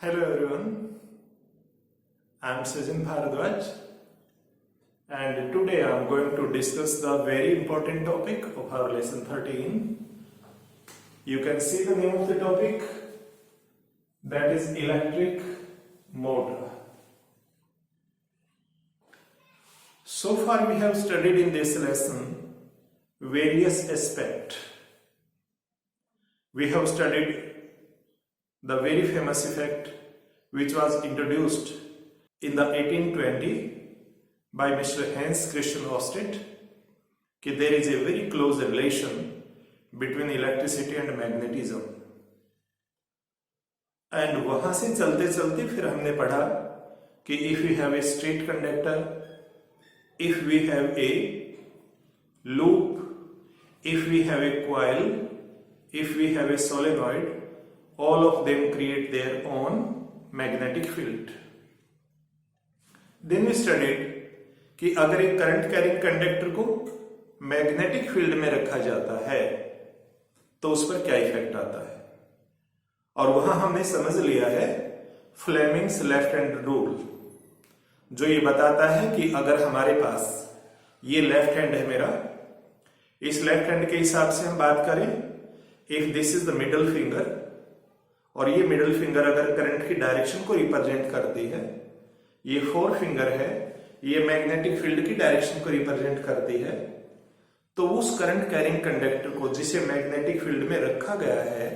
Hello everyone, I am Sajin Bharadwaj and today I am going to discuss the very important topic of our lesson 13. You can see the name of the topic, that is electric motor. So far we have studied in this lesson various aspects. We have studied the very famous effect which was introduced in the 1820 by Mr. Hans Christian Ørsted that there is a very close relation between electricity and magnetism. And वहां से चलते चलते फिर हमने पढ़ा कि if we have a straight conductor, if we have a loop, if we have a coil, if we have a solenoid, all of them create their own magnetic field. Then we studied कि अगर एक current carrying conductor को magnetic field में रखा जाता है तो उस पर क्या इफेक्ट आता है, और वहां हमने समझ लिया है फ्लेमिंग्स लेफ्ट हैंड रूल, जो ये बताता है कि अगर हमारे पास ये लेफ्ट हैंड है मेरा, इस लेफ्ट हैंड के हिसाब से हम बात करें, if this is the middle finger, और ये मिडल फिंगर अगर करंट की डायरेक्शन को रिप्रेजेंट करती है, ये फोर फिंगर है, ये मैग्नेटिक फील्ड की डायरेक्शन को रिप्रेजेंट करती है, तो उस करंट कैरिंग कंडक्टर को जिसे मैग्नेटिक फील्ड में रखा गया है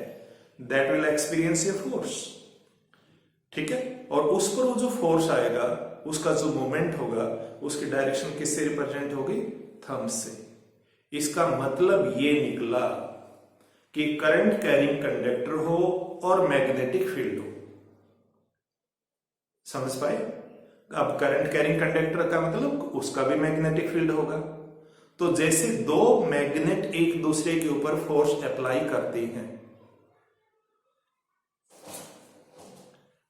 that will experience a force. ठीक है, और उस पर वो जो फोर्स आएगा, उसका जो मूवमेंट होगा, उसकी डायरेक्शन किससे रिप्रेजेंट होगी? थंब से. इसका मतलब ये निकला कि करंट कैरिंग कंडक्टर हो और मैग्नेटिक फील्ड हो. समझ पाए? अब करंट कैरिंग कंडक्टर का मतलब उसका भी मैग्नेटिक फील्ड होगा. तो जैसे दो मैग्नेट एक दूसरे के ऊपर फोर्स अप्लाई करती हैं,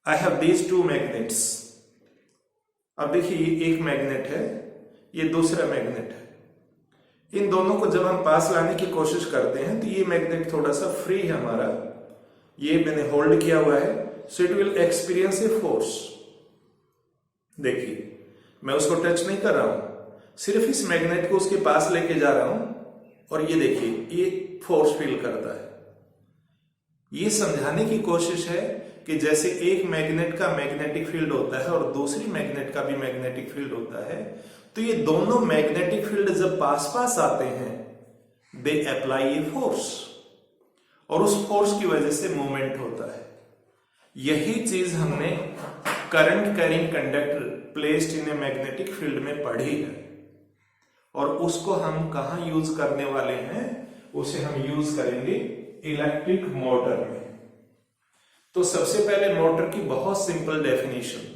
I have these two magnets. अब देखिए एक मैग्नेट है, ये दूसरा मैग्नेट है. इन दोनों को जब हम पास लाने की कोशिश करते हैं तो ये मैग्नेट थोड़ा सा फ्री है हमारा, ये मैंने होल्ड किया हुआ है, so it will experience a force. देखिए मैं उसको टच नहीं कर रहा हूं, सिर्फ इस मैग्नेट को उसके पास लेके जा रहा हूं, और ये देखिए ये फोर्स फील करता है. ये समझाने की कोशिश है कि जैसे एक मैग्नेट का मैग्नेटिक फील्ड होता है और दूसरी मैग्नेट का भी मैग्नेटिक फील्ड होता है, तो ये दोनों मैग्नेटिक फील्ड जब पास पास आते हैं दे अप्लाई ए फोर्स, और उस फोर्स की वजह से मूवमेंट होता है. यही चीज हमने current carrying conductor placed in a magnetic field में पढ़ी है, और उसको हम कहां यूज करने वाले हैं? उसे हम यूज करेंगे इलेक्ट्रिक मोटर में. तो सबसे पहले मोटर की बहुत simple definition,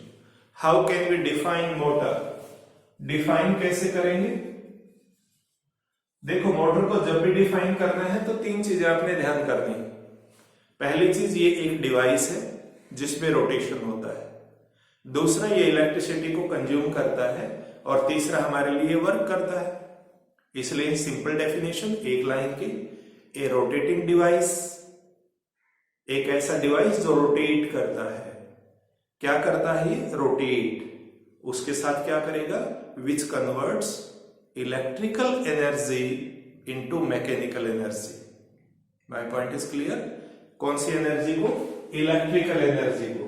how can we define motor? Define कैसे करेंगे? देखो मोटर को जब भी डिफाइन करना है तो तीन चीजें आपने ध्यान करनी. पहली चीज, ये एक डिवाइस है जिसमें रोटेशन होता है. दूसरा, ये इलेक्ट्रिसिटी को कंज्यूम करता है, और तीसरा हमारे लिए वर्क करता है. इसलिए सिंपल डेफिनेशन एक लाइन की, ए रोटेटिंग डिवाइस, एक ऐसा डिवाइस जो रोटेट करता है. क्या करता है ये? रोटेट. उसके साथ क्या करेगा? Which converts electrical energy into mechanical energy. My point is clear? कौन सी एनर्जी को? इलेक्ट्रिकल एनर्जी को.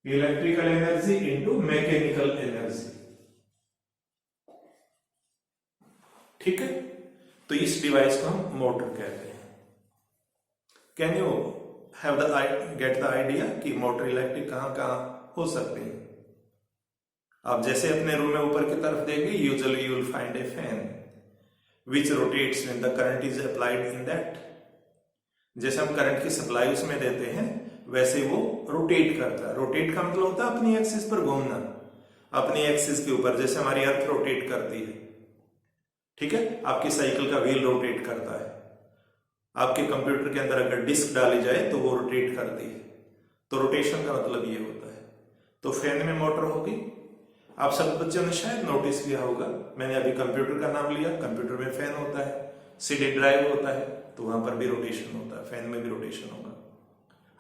Electrical energy into mechanical energy. ठीक है, तो इस डिवाइस को हम मोटर कहते हैं. Can you have the get the idea कि मोटर इलेक्ट्रिक कहां कहां हो सकते हैं? आप जैसे अपने रूम में ऊपर की तरफ देंगे, usually you will find A fan which rotates when the current is applied in that. जैसे हम करंट की सप्लाई उसमें देते हैं, वैसे वो रोटेट करता है. रोटेट का मतलब होता है अपनी एक्सिस पर घूमना, अपनी एक्सिस के ऊपर, जैसे हमारी अर्थ रोटेट करती है. ठीक है, आपकी साइकिल का व्हील रोटेट करता है. आपके कंप्यूटर के अंदर अगर डिस्क डाली जाए तो वो रोटेट करती है. तो रोटेशन का मतलब ये होता है. तो फैन में मोटर होगी. आप सब बच्चों ने शायद नोटिस किया होगा, मैंने अभी कंप्यूटर का नाम लिया, कंप्यूटर में फैन होता है, सीडी ड्राइव होता है, तो वहां पर भी रोटेशन होता है, फैन में भी रोटेशन होगा.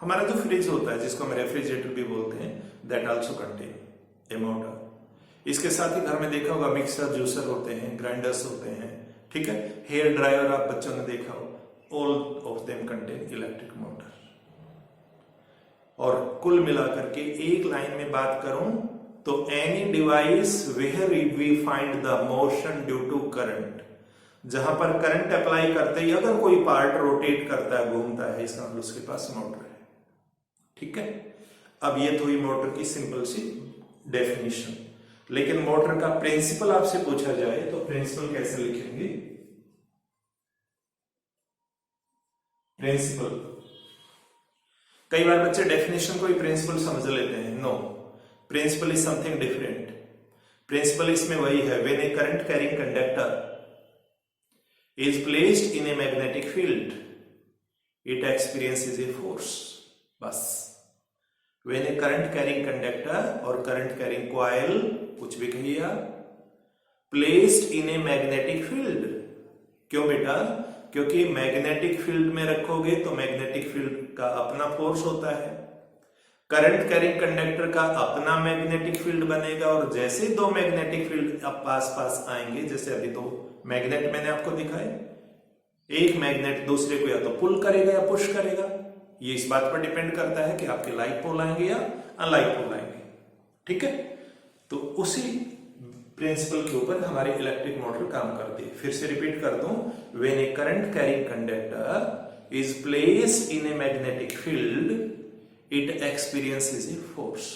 हमारा जो फ्रिज होता है जिसको हम रेफ्रिजरेटर भी बोलते हैं, that also contain a motor. इसके साथ ही घर में देखा होगा मिक्सर जूसर होते हैं, ग्राइंडर्स होते हैं, ठीक है, हेयर ड्रायर आप बच्चों ने देखा हो, all of them contain electric motor. और कुल मिलाकर के एक लाइन में बात करूं तो any device where we find the motion due to current, जहां पर करंट अप्लाई करते ही अगर कोई पार्ट रोटेट करता है, घूमता है, इसका मतलब उसके पास मोटर है। ठीक है, अब ये तो हुई मोटर की सिंपल सी डेफिनेशन। लेकिन मोटर का प्रिंसिपल आपसे पूछा जाए तो प्रिंसिपल कैसे लिखेंगे? प्रिंसिपल, कई बार बच्चे डेफिनेशन को ही प्रिंसिपल समझ लेते हैं। No, principle is something different. Principle इसमें वही है, when a current carrying conductor is placed in a magnetic field it experiences a force. बस, when a current carrying conductor और करंट कैरिंग कॉइल, कुछ भी कहिए आप, placed in a magnetic field. क्यों बेटा? क्योंकि मैग्नेटिक फील्ड में रखोगे तो मैग्नेटिक फील्ड का अपना फोर्स होता है, करंट कैरिंग कंडक्टर का अपना मैग्नेटिक फील्ड बनेगा, और जैसे दो मैग्नेटिक फील्ड अब पास पास आएंगे, जैसे अभी दो मैग्नेट मैंने आपको दिखाए, एक मैग्नेट दूसरे को या तो पुल करेगा या पुश करेगा। ये इस बात पर डिपेंड करता है कि आपके लाइक पोल आएंगे या अनलाइक पोल आएंगे। ठीक है, तो उसी प्रिंसिपल के ऊपर हमारी इलेक्ट्रिक मोटर काम करती है। फिर से रिपीट कर दूं, when a current carrying conductor is placed in a magnetic field it experiences a force.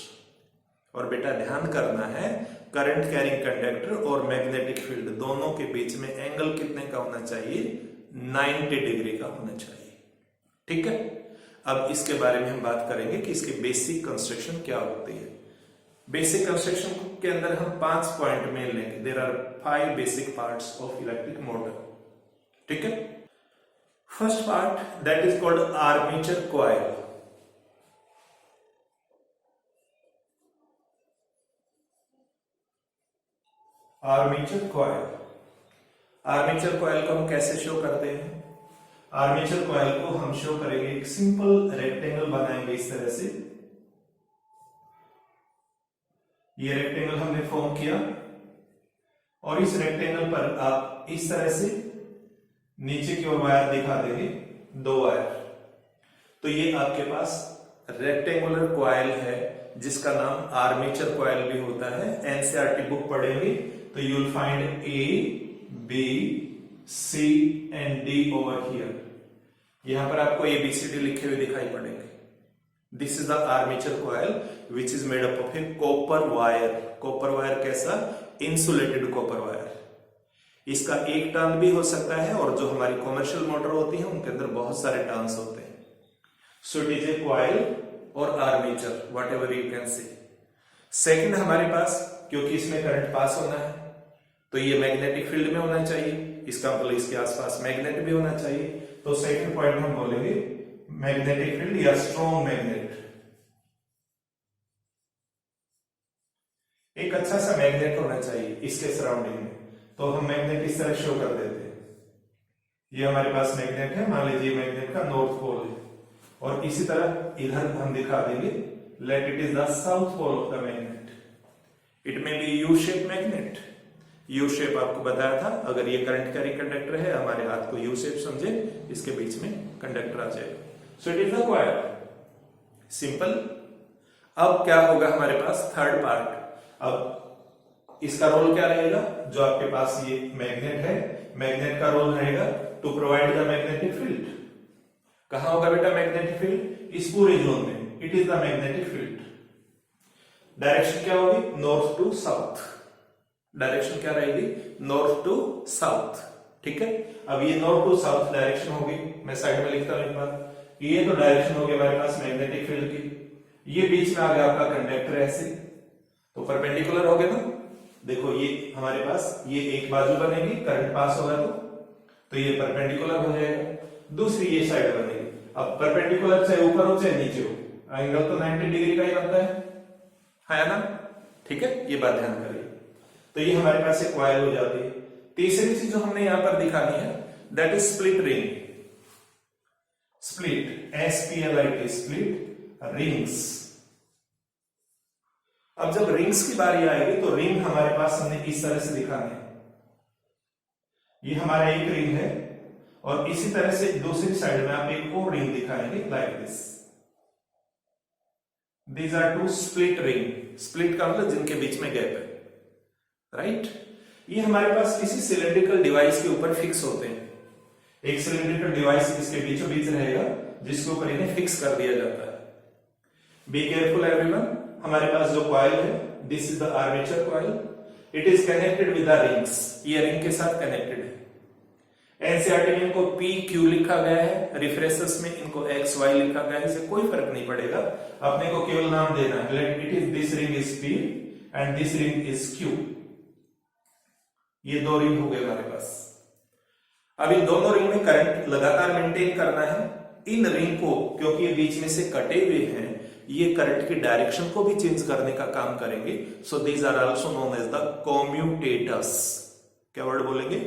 और बेटा ध्यान करना है, करंट कैरिंग कंडक्टर और मैग्नेटिक फील्ड दोनों के बीच में एंगल कितने का होना चाहिए? 90 डिग्री का होना चाहिए। ठीक है, अब इसके बारे में हम बात करेंगे कि इसकी बेसिक कंस्ट्रक्शन क्या होती है। बेसिक कंस्ट्रक्शन के अंदर हम 5 पॉइंट में लेंगे। There are 5 basic parts of electric motor. ठीक है, first part that is called armature coil. Armature coil, armature coil को हम कैसे शो करते हैं? आर्मेचर कॉइल को हम शो करेंगे, एक सिंपल रेक्टेंगल बनाएंगे इस तरह से। ये रेक्टेंगल हमने फॉर्म किया और इस रेक्टेंगल पर आप इस तरह से नीचे की ओर वायर दिखा देंगे, 2 वायर। तो ये आपके पास रेक्टेंगुलर कॉइल है जिसका नाम आर्मेचर कॉइल भी होता है। एनसीईआरटी बुक पढ़ेंगे तो you will find a, B, C and D over here. यहां पर आपको ABCD लिखे हुए दिखाई पड़ेंगे। This is the armature coil which is made up of a copper wire. Copper wire कैसा? Insulated copper wire. इसका एक टर्न भी हो सकता है, और जो हमारी कॉमर्शियल मोटर होती है उनके अंदर बहुत सारे टर्न्स होते हैं। So it is a coil और armature, whatever you can say. Second हमारे पास, क्योंकि इसमें करंट पास होना है तो ये मैग्नेटिक फील्ड में होना चाहिए, इसका मतलब इसके आसपास मैग्नेट भी होना चाहिए। तो सेकंड पॉइंट हम बोलेंगे मैग्नेटिक फील्ड या स्ट्रॉन्ग मैग्नेट। एक अच्छा सा मैग्नेट होना चाहिए इसके सराउंडिंग में। तो हम मैग्नेट इस तरह शो कर देते हैं। ये हमारे पास मैग्नेट है, मान लीजिए मैग्नेट का नॉर्थ पोल है, और इसी तरह इधर हम दिखा देंगे let it is the south pole of the magnet. It may be U shape magnet. U shape आपको बताया था, अगर ये करंट कैरिंग कंडक्टर है, हमारे हाथ को यू शेप समझे, इसके बीच में कंडक्टर आ जाएगा। सो it is the coil, simple. अब क्या होगा हमारे पास? Third part. अब इसका रोल क्या रहेगा? जो आपके पास ये मैग्नेट है, मैग्नेट का रोल रहेगा to provide the magnetic field. कहां होगा बेटा मैग्नेटिक फील्ड? इस पूरे जोन में। It is the magnetic field. Direction क्या होगी? North to south. डायरेक्शन क्या रहेगी? North to south. ठीक है, अब ये नॉर्थ टू साउथ डायरेक्शन होगी। मैं साइड में लिखता हूं एक बार। ये तो डायरेक्शन होगी हमारे पास मैग्नेटिक फील्ड की। ये बीच में आ गया आपका कंडक्टर ऐसे, तो परपेंडिकुलर हो गया ना। देखो ये हमारे पास ये एक बाजू बनेगी, करंट पास होगा तो ये परपेंडिकुलर हो जाएगा। दूसरी ये साइड बनेगी। अब परपेंडिकुलर चाहे ऊपर हो चाहे नीचे हो, एंगल तो 90 डिग्री का ही बनता है ना। ठीक है, ये बात ध्यान करिए। तो ये हमारे पास एक कॉइल हो जाती है। तीसरी चीज जो हमने यहां पर दिखानी है that is split ring. Split, SPLIT, split rings. अब जब रिंग्स की बारी आएगी तो रिंग हमारे पास हमने इस तरह से दिखाने हैं। ये हमारा एक रिंग है और इसी तरह से दूसरी साइड में आप एक और रिंग दिखाएंगे like this. These are two split ring। Split का मतलब जिनके बीच में गैप है, राइट। ये हमारे पास किसी सिलेंड्रिकल डिवाइस के ऊपर फिक्स होते हैं। एक सिलेंड्रिकल डिवाइस इसके बीचों बीच रहेगा जिसके ऊपर इन्हें फिक्स कर दिया जाता है। बी केयरफुल एवरीवन, हमारे पास जो कॉइल है, this is the armature coil, it is connected with the rings. ये रिंग के साथ कनेक्टेड है। एनसीईआरटी में इनको PQ लिखा गया है, रिफ्रेशर्स में इनको XY लिखा गया है, इससे कोई फर्क नहीं पड़ेगा, अपने को केवल नाम देना है। Late it is this ring is P and this ring is Q। ये दो रिंग हो गए हमारे पास। अब इन दोनों रिंग में करंट लगातार मेंटेन करना है। इन रिंग को, क्योंकि ये बीच में से कटे हुए हैं, ये करंट की डायरेक्शन को भी चेंज करने का काम करेंगे। So these are also known as the commutators. क्या वर्ड बोलेंगे?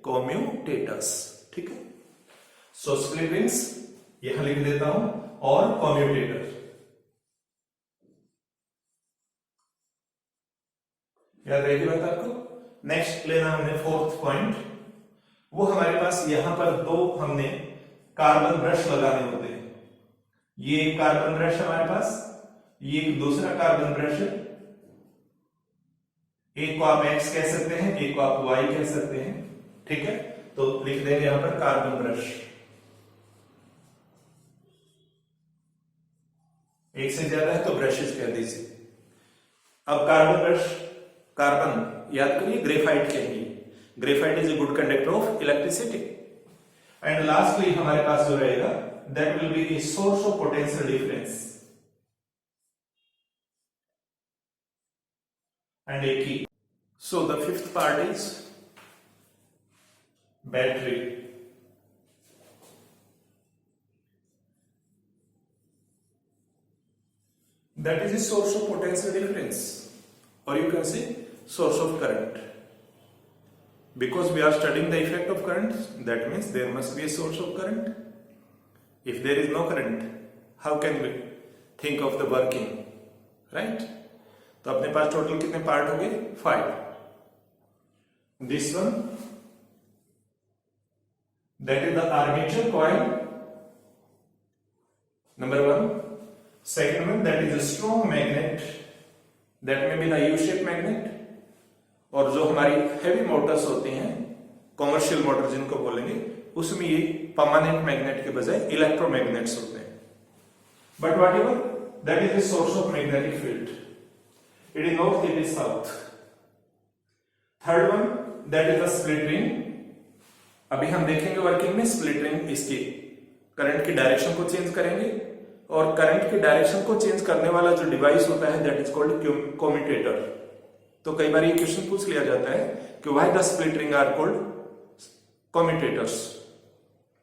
कॉम्यूटेटर्स, ठीक है। सो स्प्लिट रिंग्स यहां लिख देता हूं, और कॉम्यूटेटर। याद रहेगी बात आपको। नेक्स्ट लेना हमने फोर्थ पॉइंट, वो हमारे पास यहां पर दो हमने कार्बन ब्रश लगाने होते हैं। ये एक कार्बन ब्रश हमारे पास, ये एक दूसरा कार्बन ब्रश है। एक को आप X कह सकते हैं, एक को आप Y कह सकते हैं, ठीक है। तो लिख देंगे यहां पर कार्बन ब्रश। एक से ज्यादा है तो ब्रशेस कह दीजिए। अब कार्बन ब्रश, कार्बन याद करिए ग्रेफाइट के लिए, graphite is a good conductor of electricity. And lastly हमारे पास जो रहेगा, that will be a source of potential difference and a key. So the fifth part is battery. That is a source of potential difference, or you can say source of current. Because we are studying the effect of current, that means there must be a source of current. If there is no current, how can we think of the working, right? तो अपने पास total कितने part हो गए? 5. This one, that is the armature coil, number 1. Second one, that is a strong magnet, that may be the U-shaped magnet. और जो हमारी heavy Motors होती हैं, कॉमर्शियल मोटर जिनको बोलेंगे, उसमें ये परमानेंट मैग्नेट के बजाय इलेक्ट्रोमैग्नेट्स होते हैं। But what ever, that is the source of magnetic field. It is north, it is south. Third one, that is the split ring. अभी हम देखेंगे वर्किंग में स्प्लिट रिंग, इसकी करंट की डायरेक्शन को चेंज करेंगे, और करंट की डायरेक्शन को चेंज करने वाला जो डिवाइस होता है, दैट इज कॉल्ड कम्यूटेटर। तो कई बार ये क्वेश्चन पूछ लिया जाता है कि why the split ring are called commutators.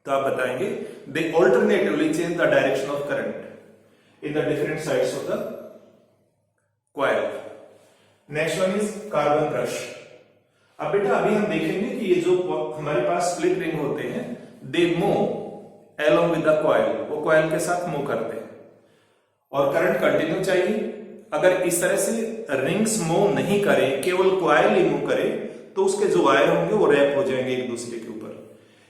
तो आप बताएंगे, they alternatively change the direction of current in the different sides of the coil. Next one is carbon brush. अब बेटा अभी हम देखेंगे कि ये जो हमारे पास स्प्लिट रिंग होते हैं, they move along with the coil, वो कॉइल के साथ मूव करते हैं और करंट कंटिन्यू चाहिए। अगर इस तरह से रिंग्स मूव नहीं करे, केवल कॉइल ही मूव करे, तो उसके जो वायर होंगे वो रैप हो जाएंगे एक दूसरे के ऊपर।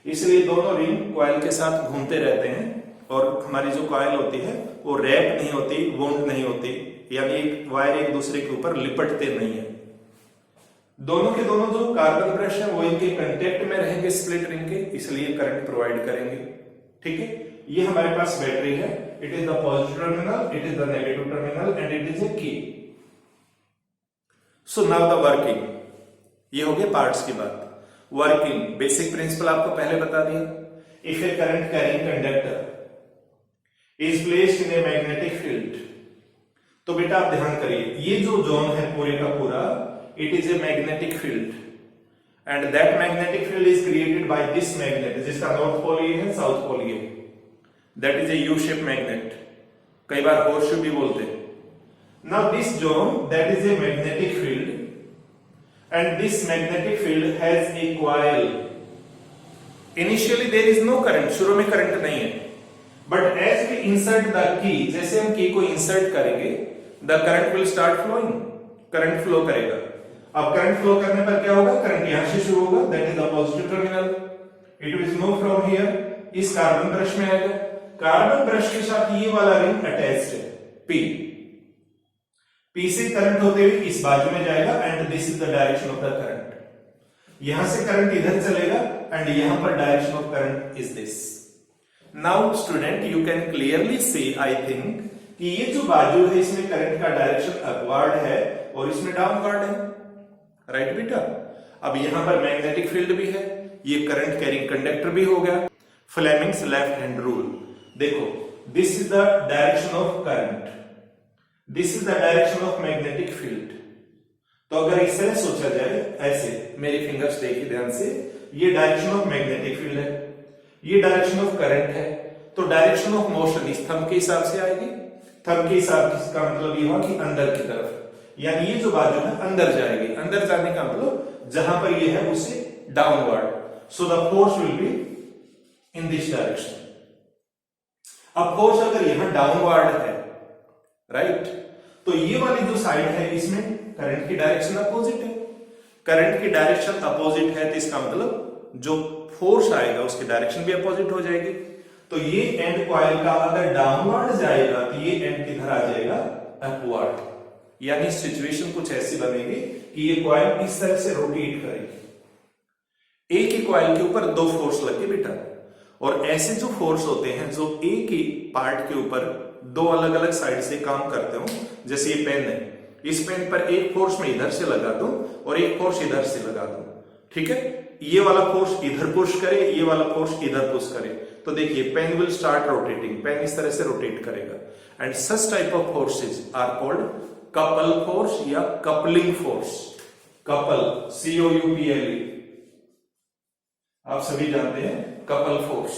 इसलिए दोनों रिंग कॉइल के साथ घूमते रहते हैं और हमारी जो कॉइल होती है वो रैप नहीं होती, वोंड नहीं होती, यानी एक वायर एक दूसरे के ऊपर लिपटते नहीं है। दोनों के दोनों जो कार्बन ब्रश है वो इनके कांटेक्ट में रहेंगे स्प्लिट रिंग के, इसलिए करंट प्रोवाइड करेंगे, ठीक है। ये हमारे पास बैटरी है, it is the positive terminal, it is the negative terminal and it is a key. So now the working, ये हो गए पार्ट्स की बात। वर्किंग बेसिक प्रिंसिपल आपको पहले बता दिया। If A current carrying conductor is placed in a magnetic field, तो बेटा आप ध्यान करिए, ये जो जोन है पूरे का पूरा, it is A magnetic field and that magnetic field is created by this magnet, जिसका नॉर्थ पोल ये है, साउथ पोल ये, that is a U-shaped magnet, कई बार horseshoe भी बोलते हैं। Now this zone, that is a magnetic field, and this magnetic field has a coil. Initially there is no current, शुरू में करंट नहीं है, but as we insert the key, जैसे हम की को इंसर्ट करेंगे, the current will start flowing, current flow करेगा। अब करंट फ्लो करने पर क्या होगा, करंट यहां से शुरू होगा, that is the positive terminal, it will move from here, इस कार्बन ब्रश में आएगा, कार्बन ब्रश के साथ ये वाला रिंग अटैच्ड है पी, पी से करंट होते हुए इस बाजू में जाएगा and this is the direction of the current, यहां से करंट इधर चलेगा एंड यहां पर direction of current is this. Now student you can clearly see, I think, कि ये जो बाजू है इसमें करंट का डायरेक्शन अपवर्ड है और इसमें डाउनवर्ड है, राइट बेटा। अब यहां पर मैग्नेटिक फील्ड भी है, ये करंट कैरिंग कंडक्टर भी हो गया। फ्लेमिंग्स लेफ्ट हैंड रूल, देखो this is the direction of current, this is the direction of magnetic field. तो अगर इस तरह सोचा जाए, ऐसे मेरी फिंगर्स देखिए ध्यान से, ये डायरेक्शन ऑफ मैग्नेटिक फील्ड है, ये डायरेक्शन ऑफ करंट है, तो डायरेक्शन ऑफ मोशन इस थंब के हिसाब से आएगी। थंब के हिसाब का मतलब ये हुआ कि अंदर की तरफ, यानी ये जो बाजू है अंदर जाएगी, अंदर जाने का मतलब जहां पर ये है उससे downward, so the force will be in this direction. अब फोर्स अगर यहां डाउनवर्ड है, राइट, तो ये वाली जो साइड है इसमें करंट की डायरेक्शन अपोजिट है, करंट की डायरेक्शन अपोजिट है तो इसका मतलब जो फोर्स आएगा उसकी डायरेक्शन भी अपोजिट हो जाएगी। तो ये एंड कॉइल का अगर डाउनवर्ड जाएगा तो ये एंड किधर आ जाएगा, अपवर्ड, यानी सिचुएशन कुछ ऐसी बनेगी कि ये कॉइल इस तरह से रोटेट करेगी। एक ही कॉइल के ऊपर दो फोर्स लगे बेटा, और ऐसे जो फोर्स होते हैं जो एक ही पार्ट के ऊपर दो अलग अलग साइड से काम करते हो, जैसे ये पेन है, इस पेन पर एक फोर्स में इधर से लगा दूं और एक फोर्स इधर से लगा दूं, ठीक है, ये वाला फोर्स इधर पुश करे, ये वाला फोर्स इधर पुश करे, तो देखिए pen will start rotating, pen इस तरह से रोटेट करेगा। And such type of forces are called couple force या कपलिंग फोर्स। कपल, COUPLE, आप सभी जानते हैं कपल फोर्स।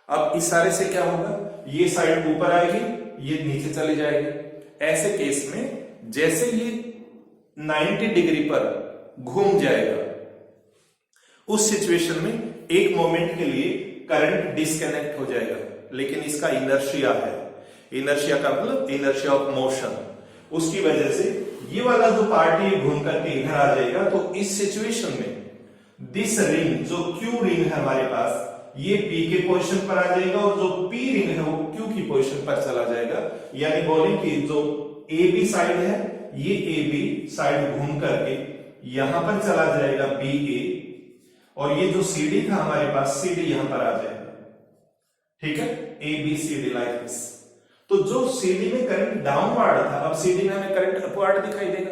अब इशारे से क्या होगा, ये साइड ऊपर आएगी, ये नीचे चली जाएगी। ऐसे केस में जैसे ये 90 डिग्री पर घूम जाएगा, उस सिचुएशन में एक मोमेंट के लिए करंट डिस्कनेक्ट हो जाएगा, लेकिन इसका इनर्शिया है, इनर्शिया का मतलब इनर्शिया ऑफ मोशन, उसकी वजह से ये वाला जो पार्ट है घूम करके इधर आ जाएगा। तो इस सिचुएशन में दिस रिंग, जो Q रिंग है हमारे पास, ये P के पोजीशन पर आ जाएगा और जो P रिंग है वो Q की पोजीशन पर चला जाएगा। यानी बोले कि जो AB साइड है, ये AB साइड घूम करके यहां पर चला जाएगा BA, और ये जो CD था हमारे पास, CD यहां पर आ जाएगा, ठीक है, ABCD लाइक दिस। तो जो CD में करंट डाउनवर्ड था, अब CD में हमें करंट अपवर्ड दिखाई देगा।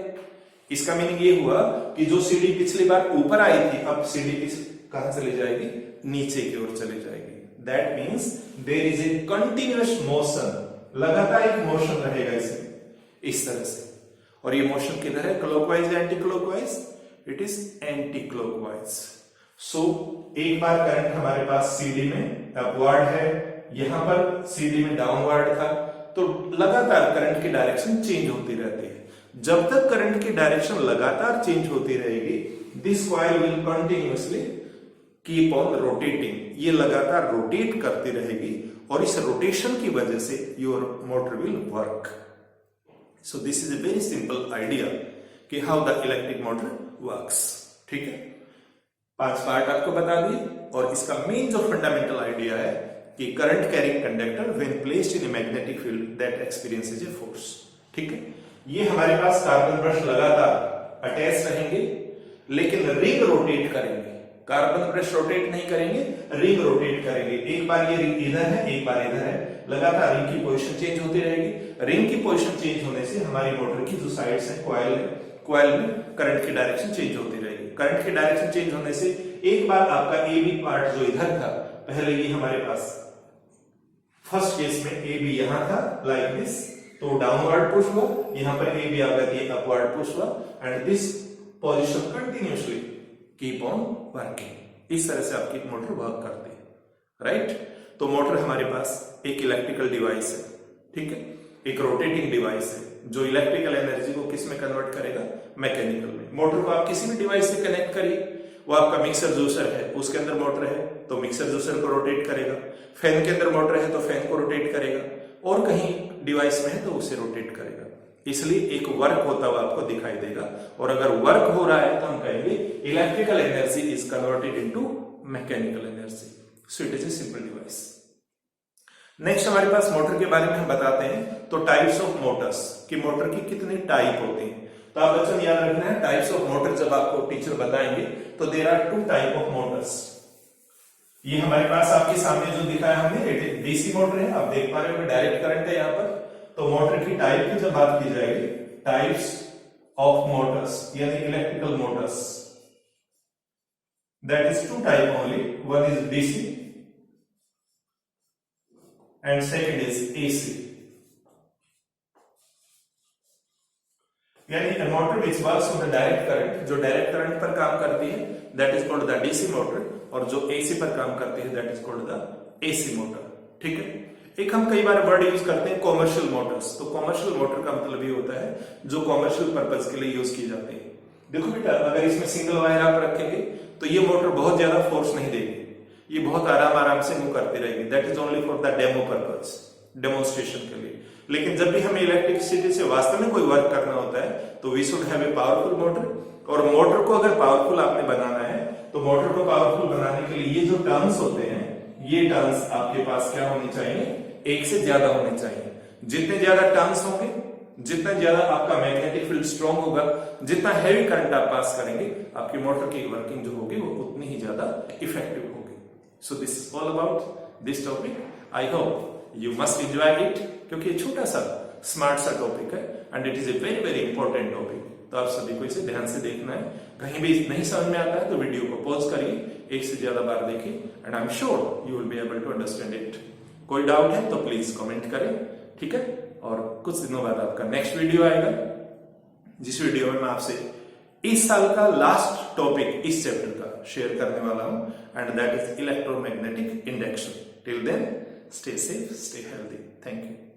इसका मीनिंग ये हुआ कि जो CD पिछली बार ऊपर आई थी, अब CD कहां चली जाएगी, नीचे की ओर चली जाएगी। That means there is a continuous motion, लगातार एक मोशन रहेगा इसमें इस तरह से, और ये मोशन किधर है, क्लॉकवाइज या anti clockwise, it is anti clockwise. So एक बार करंट हमारे पास CD में अपवर्ड है, यहां पर CD में डाउनवर्ड था, तो लगातार करंट की डायरेक्शन चेंज होती रहती है। जब तक करंट की डायरेक्शन लगातार चेंज होती रहेगी, this coil will continuously keep on rotating, ये लगातार रोटेट करती रहेगी, और इस रोटेशन की वजह से your motor will work. So this is a very simple idea कि how the electric motor works, ठीक है। 5 पार्ट आपको बता दिए, और इसका मेन जो फंडामेंटल आइडिया है कि current carrying conductor when placed in a magnetic field that experiences a force, ठीक है। ये हमारे पास कार्बन ब्रश लगातार अटैच रहेंगे, लेकिन रिंग रोटेट करेंगे, कार्बन ब्रश रोटेट नहीं करेंगे, रिंग रोटेट करेंगे। एक बार ये रिंग इधर है, एक बार इधर है, लगातार रिंग की पोजीशन चेंज होती रहेगी। रिंग की पोजीशन चेंज होने से हमारी मोटर की जो साइड्स है, कॉइल है, कॉइल में करंट की डायरेक्शन चेंज होती रहेगी। करंट की डायरेक्शन चेंज होने से एक बार आपका AB पार्ट जो इधर था, पहले ये हमारे पास फर्स्ट केस में AB यहां था लाइक दिस, तो डाउनवर्ड पुश हुआ, यहां पर AB आ गया, अपवर्ड पुश हुआ, and this position continuously keep on working. इस तरह से आपकी मोटर वर्क करती है, राइट। तो मोटर हमारे पास एक इलेक्ट्रिकल डिवाइस है, ठीक है, एक रोटेटिंग डिवाइस है जो इलेक्ट्रिकल एनर्जी को किस में कन्वर्ट करेगा, मैकेनिकल में। मोटर को आप किसी भी डिवाइस से कनेक्ट करिए, वो आपका मिक्सर जूसर है, उसके अंदर मोटर है तो मिक्सर जूसर को रोटेट करेगा, फैन के अंदर मोटर है तो फैन को रोटेट करेगा, और कहीं डिवाइस में है तो उसे रोटेट करेगा। इसलिए एक वर्क होता हुआ आपको दिखाई देगा, और अगर वर्क हो रहा है तो हम कहेंगे electrical energy is converted into mechanical energy. So it is a simple device. Next हमारे पास मोटर के बारे में हम बताते हैं, तो टाइप्स ऑफ मोटर्स कि मोटर की कितनी टाइप होती हैं। तो आप बच्चों याद रखना है, टाइप्स ऑफ मोटर जब आपको टीचर बताएंगे तो there are 2 type of motors. ये हमारे पास आपके सामने जो दिखाया हमने डीसी मोटर है, आप देख पा रहे हो डायरेक्ट करंट है यहाँ पर। तो मोटर की टाइप की जब बात की जाएगी, टाइप्स ऑफ मोटर्स यानी electrical Motors, that is 2 type only, one is DC and second is AC. यानी a motor which works on the direct current, जो डायरेक्ट करंट पर काम करती है that is called the DC motor, और जो AC पर काम करती है that is called the AC motor। ठीक है, एक हम कई बार वर्ड यूज करते हैं कॉमर्शियल मोटर्स। तो कॉमर्शियल मोटर का मतलब ये होता है जो कॉमर्शियल पर्पज के लिए यूज की जाती है। देखो बेटा, अगर इसमें सिंगल वायर आप रखेंगे तो ये मोटर बहुत ज्यादा फोर्स नहीं देगी, ये बहुत आराम से मूव करती रहेगी, that is only for the demo purpose, demonstration के लिए। लेकिन जब भी हमें इलेक्ट्रिसिटी से वास्तव में कोई वर्क करना होता है तो we should have a powerful motor, और मोटर को अगर पावरफुल आपने बनाना है तो मोटर को पावरफुल बनाने के लिए ये जो टर्न्स होते हैं, ये टर्न्स आपके पास क्या होने चाहिए, एक से ज्यादा होने चाहिए। जितने ज्यादा टर्न्स होंगे, जितना ज्यादा आपका मैग्नेटिक फील्ड स्ट्रांग होगा, जितना हैवी करंट आप पास करेंगे, आपकी मोटर की वर्किंग जो होगी वो उतनी ही ज्यादा इफेक्टिव होगी। सो this is all about this topic. I hope you must enjoy it, क्योंकि ये छोटा सा स्मार्ट सा टॉपिक है and it is a very very important topic. तो आप सभी को इसे ध्यान से देखना है। कहीं भी नहीं समझ में आता है तो वीडियो को पॉज करिए, एक से ज्यादा बार देखिए, and I am sure you will be able to understand it. कोई डाउट है तो प्लीज कमेंट करें, ठीक है। और कुछ दिनों बाद आपका नेक्स्ट वीडियो आएगा, जिस वीडियो में मैं आपसे इस साल का लास्ट टॉपिक इस चैप्टर का शेयर करने वाला हूं, and that is electromagnetic induction. Till then, stay safe, stay healthy. Thank you.